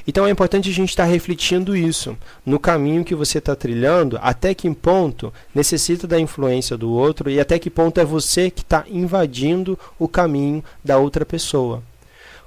Então é importante a gente estar refletindo isso no caminho que você está trilhando, até que ponto necessita da influência do outro e até que ponto é você que está invadindo o caminho da outra pessoa.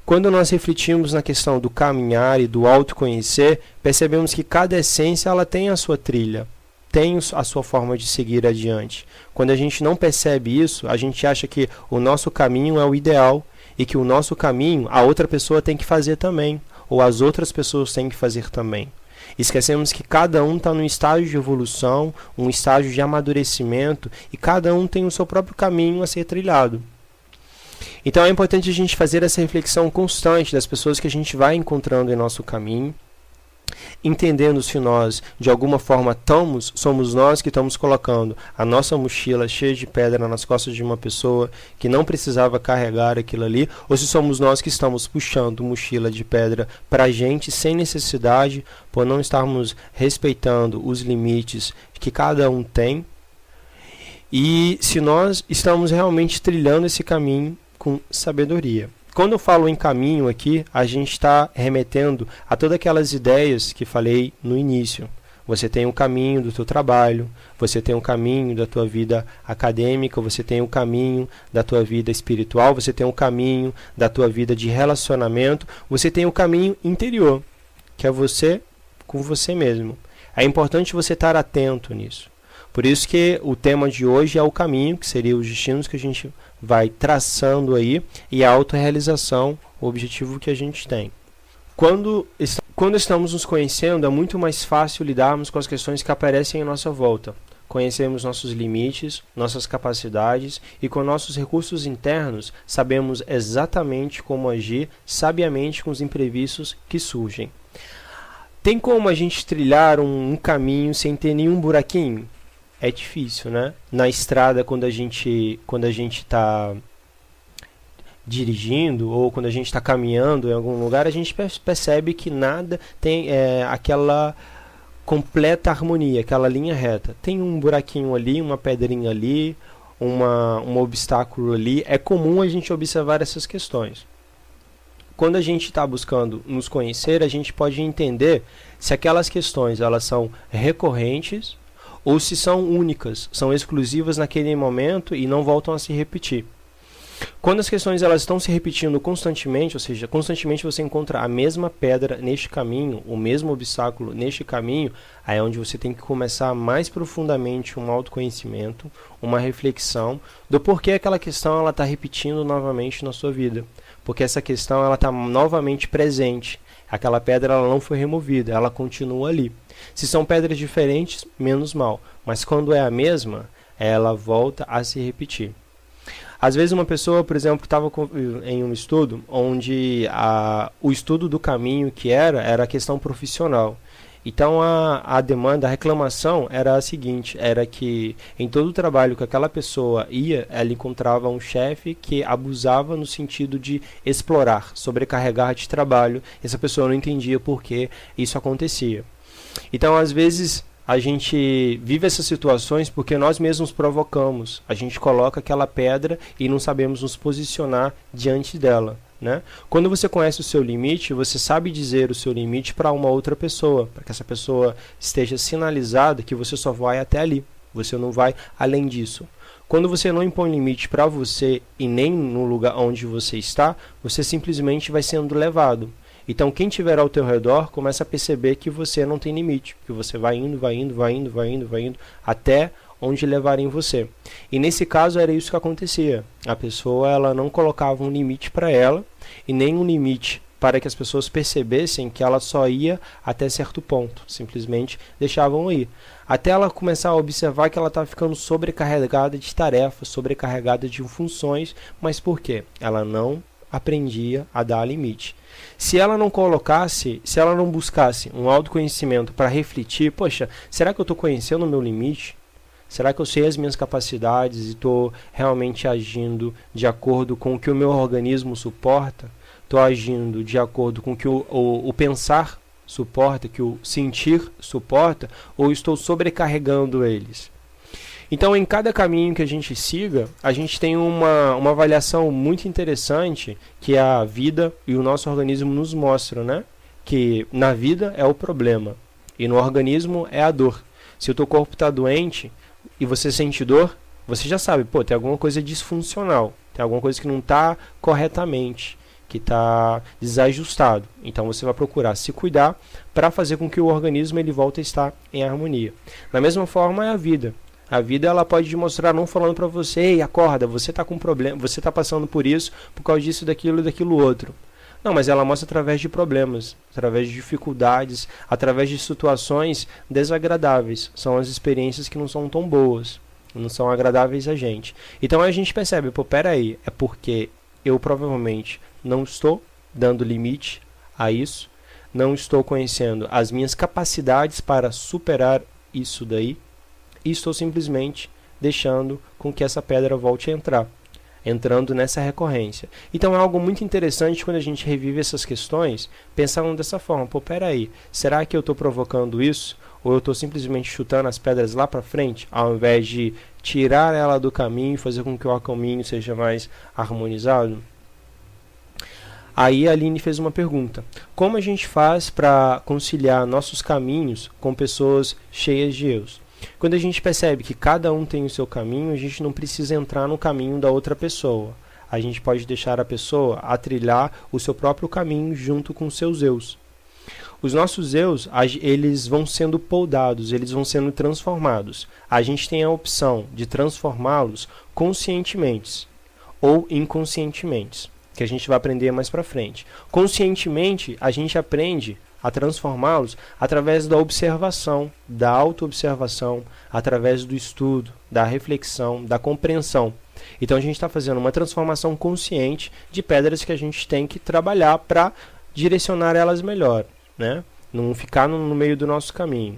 Quando nós refletimos na questão do caminhar e do autoconhecer, percebemos que cada essência ela tem a sua trilha, tem a sua forma de seguir adiante. Quando a gente não percebe isso, a gente acha que o nosso caminho é o ideal e que o nosso caminho a outra pessoa tem que fazer também, ou as outras pessoas têm que fazer também. Esquecemos que cada um está num estágio de evolução, um estágio de amadurecimento, e cada um tem o seu próprio caminho a ser trilhado. Então é importante a gente fazer essa reflexão constante das pessoas que a gente vai encontrando em nosso caminho, entendendo se nós, de alguma forma, somos nós que estamos colocando a nossa mochila cheia de pedra nas costas de uma pessoa que não precisava carregar aquilo ali, ou se somos nós que estamos puxando mochila de pedra para a gente sem necessidade, por não estarmos respeitando os limites que cada um tem, e se nós estamos realmente trilhando esse caminho com sabedoria. Quando eu falo em caminho aqui, a gente está remetendo a todas aquelas ideias que falei no início. Você tem um caminho do teu trabalho, você tem um caminho da tua vida acadêmica, você tem um caminho da tua vida espiritual, você tem um caminho da tua vida de relacionamento, você tem o caminho interior, que é você com você mesmo. É importante você estar atento nisso. Por isso que o tema de hoje é o caminho, que seria os destinos que a gente vai traçando aí, e a autorrealização, o objetivo que a gente tem. Quando estamos nos conhecendo, é muito mais fácil lidarmos com as questões que aparecem em nossa volta. Conhecemos nossos limites, nossas capacidades, e com nossos recursos internos, sabemos exatamente como agir sabiamente com os imprevistos que surgem. Tem como a gente trilhar um caminho sem ter nenhum buraquinho? É difícil, né? Na estrada, quando a gente está dirigindo ou quando a gente está caminhando em algum lugar, a gente percebe que nada tem aquela completa harmonia, aquela linha reta. Tem um buraquinho ali, uma pedrinha ali, um obstáculo ali. É comum a gente observar essas questões. Quando a gente está buscando nos conhecer, a gente pode entender se aquelas questões elas são recorrentes ou se são únicas, são exclusivas naquele momento e não voltam a se repetir. Quando as questões elas estão se repetindo constantemente, ou seja, constantemente você encontra a mesma pedra neste caminho, o mesmo obstáculo neste caminho, aí é onde você tem que começar mais profundamente um autoconhecimento, uma reflexão do porquê aquela questão ela está repetindo novamente na sua vida. Porque essa questão ela está novamente presente. Aquela pedra ela não foi removida, ela continua ali. Se são pedras diferentes, menos mal. Mas quando é a mesma, ela volta a se repetir. Às vezes uma pessoa, por exemplo, estava em um estudo, onde o estudo do caminho que era a questão profissional. Então a demanda, a reclamação era a seguinte, era que em todo o trabalho que aquela pessoa ia, ela encontrava um chefe que abusava no sentido de explorar, sobrecarregar de trabalho. Essa pessoa não entendia por que isso acontecia. Então, às vezes, a gente vive essas situações porque nós mesmos provocamos. A gente coloca aquela pedra e não sabemos nos posicionar diante dela, né? Quando você conhece o seu limite, você sabe dizer o seu limite para uma outra pessoa, para que essa pessoa esteja sinalizada que você só vai até ali, você não vai além disso. Quando você não impõe limite para você e nem no lugar onde você está, você simplesmente vai sendo levado. Então quem estiver ao teu redor começa a perceber que você não tem limite, que você vai indo, até onde levarem você. E nesse caso era isso que acontecia. A pessoa ela não colocava um limite para ela e nem um limite para que as pessoas percebessem que ela só ia até certo ponto. Simplesmente deixavam ir. Até ela começar a observar que ela estava ficando sobrecarregada de tarefas, sobrecarregada de funções. Mas por quê? Ela não aprendia a dar limite. Se ela não buscasse um autoconhecimento para refletir, poxa, será que eu estou conhecendo o meu limite? Será que eu sei as minhas capacidades e estou realmente agindo de acordo com o que o meu organismo suporta? Estou agindo de acordo com o que o pensar suporta, que o sentir suporta, ou estou sobrecarregando eles? Então, em cada caminho que a gente siga, a gente tem uma avaliação muito interessante que a vida e o nosso organismo nos mostram, né? porque na vida é o problema e no organismo é a dor. Se o teu corpo está doente e você sente dor, você já sabe, pô, tem alguma coisa disfuncional, tem alguma coisa que não está corretamente, que está desajustado. Então você vai procurar se cuidar para fazer com que o organismo ele volte a estar em harmonia. Da mesma forma é a vida. A vida ela pode te mostrar não falando para você, ei, acorda, você está com problema, você está passando por isso, por causa disso, daquilo e daquilo outro. Não, mas ela mostra através de problemas, através de dificuldades, através de situações desagradáveis. São as experiências que não são tão boas, não são agradáveis a gente. Então a gente percebe, pô, peraí, é porque eu provavelmente não estou dando limite a isso, não estou conhecendo as minhas capacidades para superar isso daí, e estou simplesmente deixando com que essa pedra volte a entrar, entrando nessa recorrência. Então é algo muito interessante quando a gente revive essas questões, pensando dessa forma, pô, peraí, será que eu estou provocando isso? Ou eu estou simplesmente chutando as pedras lá para frente, ao invés de tirar ela do caminho e fazer com que o caminho seja mais harmonizado? Aí a Aline fez uma pergunta: como a gente faz para conciliar nossos caminhos com pessoas cheias de erros? Quando a gente percebe que cada um tem o seu caminho, a gente não precisa entrar no caminho da outra pessoa. A gente pode deixar a pessoa a trilhar o seu próprio caminho junto com os seus eus. Os nossos eus, eles vão sendo poldados, eles vão sendo transformados. A gente tem a opção de transformá-los conscientemente ou inconscientemente, que a gente vai aprender mais para frente. Conscientemente, a gente aprende a transformá-los através da observação, da autoobservação, através do estudo, da reflexão, da compreensão. Então a gente está fazendo uma transformação consciente de pedras que a gente tem que trabalhar para direcionar elas melhor, né? Não ficar no meio do nosso caminho.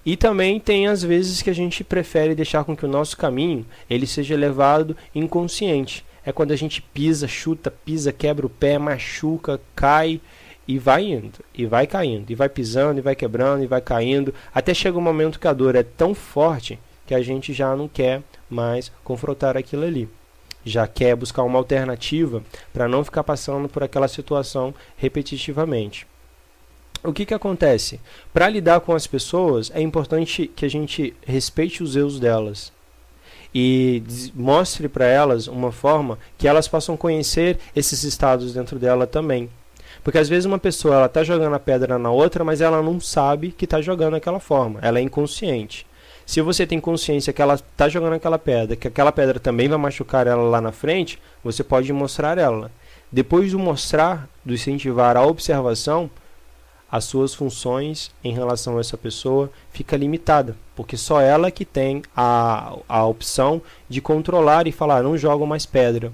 E também tem as vezes que a gente prefere deixar com que o nosso caminho ele seja levado inconsciente. É quando a gente pisa, chuta, pisa, quebra o pé, machuca, cai e vai indo, e vai caindo, e vai pisando, e vai quebrando, e vai caindo, até chega um momento que a dor é tão forte que a gente já não quer mais confrontar aquilo ali. Já quer buscar uma alternativa para não ficar passando por aquela situação repetitivamente. O que acontece? Para lidar com as pessoas, é importante que a gente respeite os erros delas e mostre para elas uma forma que elas possam conhecer esses estados dentro dela também. Porque às vezes uma pessoa está jogando a pedra na outra, mas ela não sabe que está jogando daquela forma, ela é inconsciente. Se você tem consciência que ela está jogando aquela pedra, que aquela pedra também vai machucar ela lá na frente, você pode mostrar ela. Depois do mostrar, do incentivar a observação, as suas funções em relação a essa pessoa fica limitada, porque só ela que tem a opção de controlar e falar, não jogo mais pedra,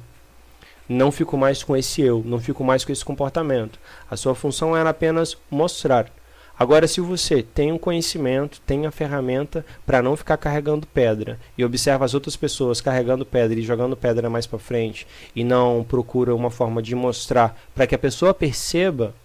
não fico mais com esse eu, não fico mais com esse comportamento. A sua função era apenas mostrar. Agora, se você tem um conhecimento, tem a ferramenta para não ficar carregando pedra e observa as outras pessoas carregando pedra e jogando pedra mais para frente e não procura uma forma de mostrar para que a pessoa perceba,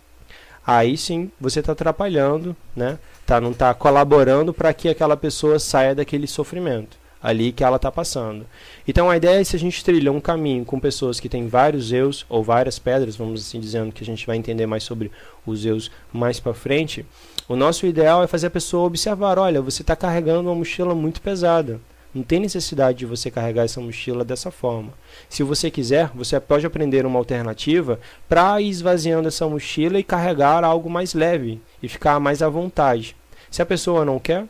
aí sim você está atrapalhando, né? Não está colaborando para que aquela pessoa saia daquele sofrimento ali que ela está passando. Então a ideia é, se a gente trilha um caminho com pessoas que têm vários eus ou várias pedras, vamos assim dizendo, que a gente vai entender mais sobre os eus mais para frente, o nosso ideal é fazer a pessoa observar, olha, você está carregando uma mochila muito pesada, não tem necessidade de você carregar essa mochila dessa forma. Se você quiser, você pode aprender uma alternativa para ir esvaziando essa mochila e carregar algo mais leve e ficar mais à vontade. Se a pessoa não quer,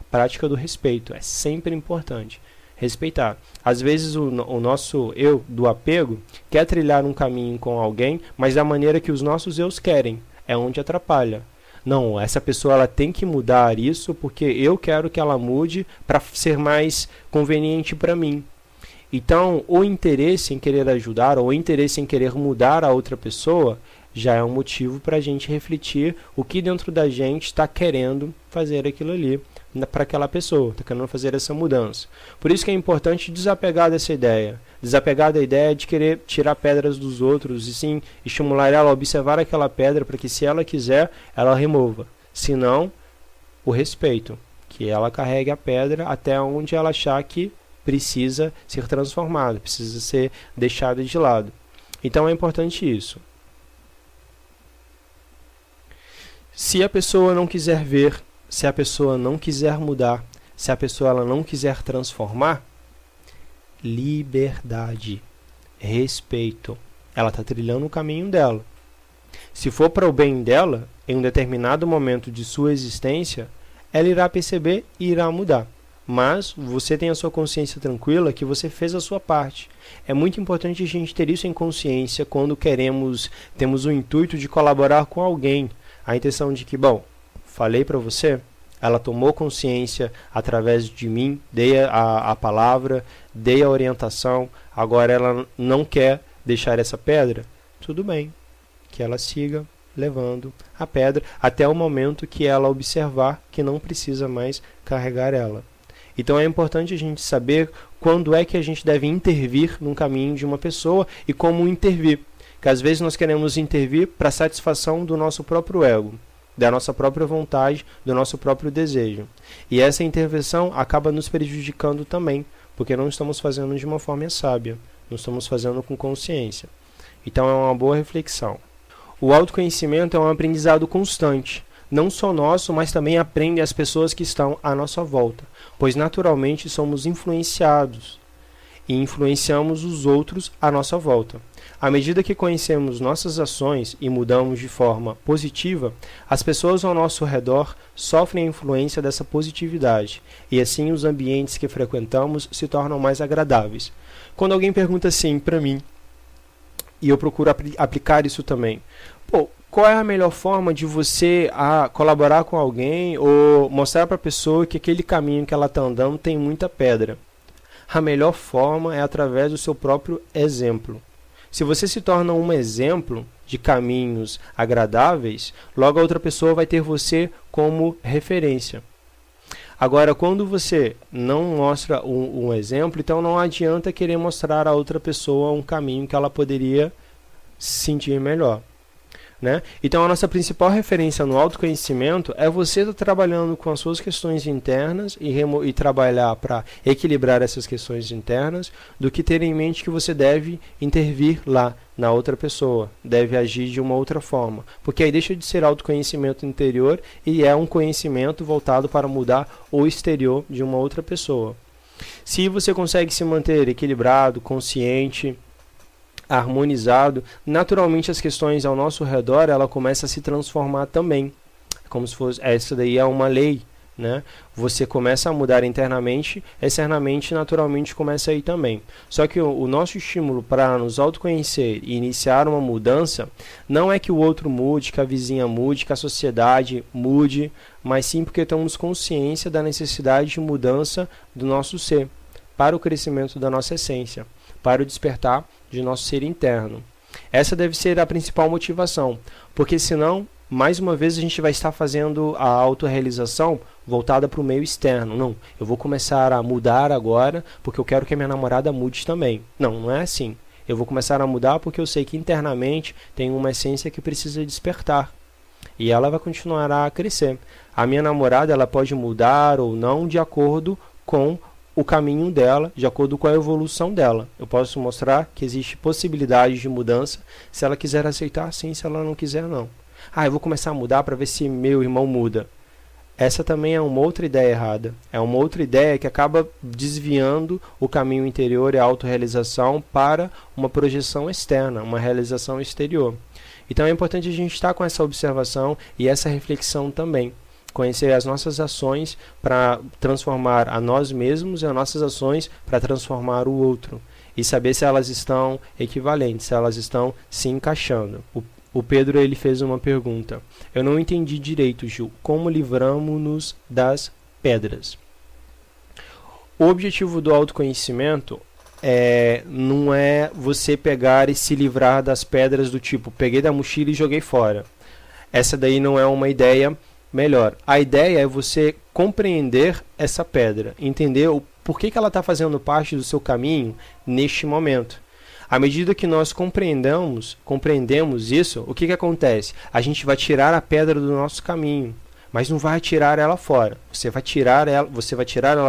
prática do respeito, é sempre importante respeitar. Às vezes o nosso eu do apego quer trilhar um caminho com alguém, mas da maneira que os nossos eus querem, é onde atrapalha. Não, essa pessoa ela tem que mudar isso porque eu quero que ela mude para ser mais conveniente para mim. Então, o interesse em querer ajudar ou o interesse em querer mudar a outra pessoa já é um motivo para a gente refletir o que dentro da gente está querendo fazer aquilo ali para aquela pessoa, está querendo fazer essa mudança. Por isso que é importante desapegar dessa ideia, desapegar da ideia de querer tirar pedras dos outros e sim estimular ela a observar aquela pedra para que, se ela quiser, ela remova. Se não, o respeito, que ela carregue a pedra até onde ela achar que precisa ser transformada, precisa ser deixada de lado. Então é importante isso. Se a pessoa não quiser ver, se a pessoa não quiser mudar, se a pessoa ela não quiser transformar, liberdade, respeito. Ela está trilhando o caminho dela. Se for para o bem dela, em um determinado momento de sua existência, ela irá perceber e irá mudar. Mas você tem a sua consciência tranquila que você fez a sua parte. É muito importante a gente ter isso em consciência quando temos o intuito de colaborar com alguém. A intenção de que, bom, falei para você, ela tomou consciência através de mim, dei a palavra, dei a orientação, agora ela não quer deixar essa pedra, tudo bem, que ela siga levando a pedra até o momento que ela observar que não precisa mais carregar ela. Então é importante a gente saber quando é que a gente deve intervir no caminho de uma pessoa e como intervir. Que às vezes nós queremos intervir para satisfação do nosso próprio ego, da nossa própria vontade, do nosso próprio desejo. E essa intervenção acaba nos prejudicando também, porque não estamos fazendo de uma forma sábia, não estamos fazendo com consciência. Então é uma boa reflexão. O autoconhecimento é um aprendizado constante, não só nosso, mas também aprende as pessoas que estão à nossa volta, pois naturalmente somos influenciados e influenciamos os outros à nossa volta. À medida que conhecemos nossas ações e mudamos de forma positiva, as pessoas ao nosso redor sofrem a influência dessa positividade, e assim os ambientes que frequentamos se tornam mais agradáveis. Quando alguém pergunta assim para mim, e eu procuro aplicar isso também, qual é a melhor forma de você colaborar com alguém ou mostrar para a pessoa que aquele caminho que ela está andando tem muita pedra? A melhor forma é através do seu próprio exemplo. Se você se torna um exemplo de caminhos agradáveis, logo a outra pessoa vai ter você como referência. Agora, quando você não mostra um exemplo, então não adianta querer mostrar a outra pessoa um caminho que ela poderia se sentir melhor. Né? Então a nossa principal referência no autoconhecimento é você estar trabalhando com as suas questões internas e trabalhar para equilibrar essas questões internas, do que ter em mente que você deve intervir lá na outra pessoa, deve agir de uma outra forma, porque aí deixa de ser autoconhecimento interior e é um conhecimento voltado para mudar o exterior de uma outra pessoa. Se você consegue se manter equilibrado, consciente, harmonizado, naturalmente as questões ao nosso redor ela começa a se transformar também, como se fosse, essa daí é uma lei, né? Você começa a mudar internamente, externamente naturalmente começa a ir também. Só que o nosso estímulo para nos autoconhecer e iniciar uma mudança não é que o outro mude, que a vizinha mude, que a sociedade mude, mas sim porque temos consciência da necessidade de mudança do nosso ser, para o crescimento da nossa essência, para o despertar de nosso ser interno. Essa deve ser a principal motivação, porque senão, mais uma vez, a gente vai estar fazendo a autorrealização voltada para o meio externo. Não, eu vou começar a mudar agora porque eu quero que a minha namorada mude também. Não, não é assim. Eu vou começar a mudar porque eu sei que internamente tem uma essência que precisa despertar. E ela vai continuar a crescer. A minha namorada ela pode mudar ou não de acordo com o caminho dela, de acordo com a evolução dela. Eu posso mostrar que existe possibilidade de mudança, se ela quiser aceitar, sim, se ela não quiser, não. Eu vou começar a mudar para ver se meu irmão muda. Essa também é uma outra ideia errada. É uma outra ideia que acaba desviando o caminho interior e a autorrealização para uma projeção externa, uma realização exterior. Então é importante a gente estar com essa observação e essa reflexão também. Conhecer as nossas ações para transformar a nós mesmos e as nossas ações para transformar o outro. E saber se elas estão equivalentes, se elas estão se encaixando. O Pedro ele fez uma pergunta. Eu não entendi direito, Gil. Como livramos-nos das pedras? O objetivo do autoconhecimento não é você pegar e se livrar das pedras do tipo, peguei da mochila e joguei fora. Essa daí não é uma ideia melhor. A ideia é você compreender essa pedra, entender o porquê que ela está fazendo parte do seu caminho neste momento. À medida que nós compreendemos isso, o que acontece? A gente vai tirar a pedra do nosso caminho, mas não vai tirar ela fora. Você vai tirar ela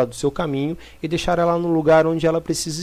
do seu caminho e deixar ela no lugar onde ela precisa estar.